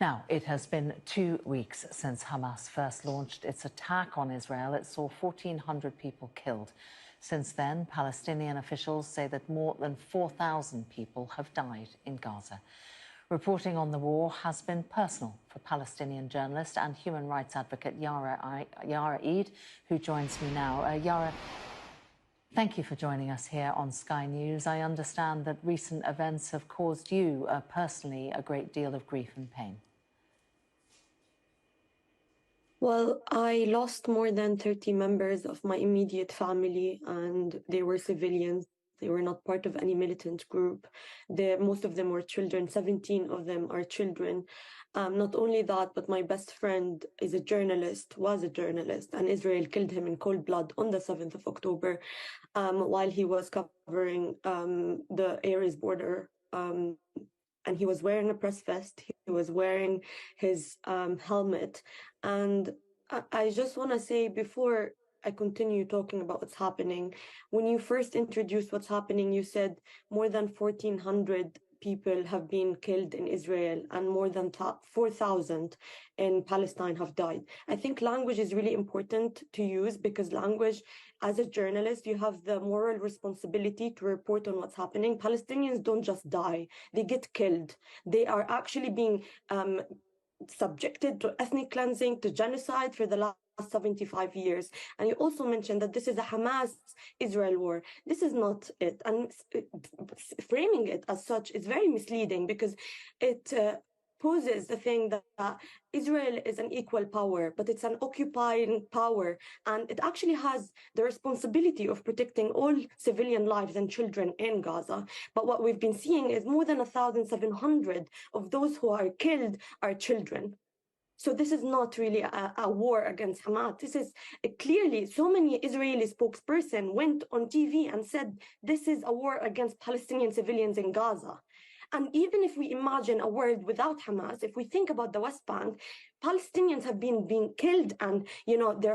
Now, it has been 2 weeks since Hamas first launched its attack on Israel. It saw 1,400 people killed. Since then, Palestinian officials say that more than 4,000 people have died in Gaza. Reporting on the war has been personal for Palestinian journalist and human rights advocate Yara Eid, who joins me now. Yara, thank you for joining us here on Sky News. I understand that recent events have caused you personally a great deal of grief and pain. Well, I lost more than 30 members of my immediate family, and they were civilians. They were not part of any militant group. Most of them were children. 17 of them are children. Not only that, but my best friend was a journalist, and Israel killed him in cold blood on the 7th of October while he was covering the Ares border. And he was wearing a press vest, he was wearing his helmet. And I just want to say, before I continue talking about what's happening, when you first introduced what's happening, you said more than 1,400 people have been killed in Israel and more than 4,000 in Palestine have died. I think language is really important to use, because language, as a journalist, you have the moral responsibility to report on what's happening. Palestinians don't just die, they get killed. They are actually being subjected to ethnic cleansing, to genocide for the last 75 years. And you also mentioned that this is a Hamas-Israel war. This is not it. And framing it as such is very misleading, because it poses the thing that Israel is an equal power, but it's an occupying power, and it actually has the responsibility of protecting all civilian lives and children in Gaza. But what we've been seeing is more than 1,700 of those who are killed are children. So this is not really a war against Hamas. This is clearly, so many Israeli spokesperson went on TV and said this is a war against Palestinian civilians in Gaza. And even if we imagine a world without Hamas, if we think about the West Bank, Palestinians have been being killed, and there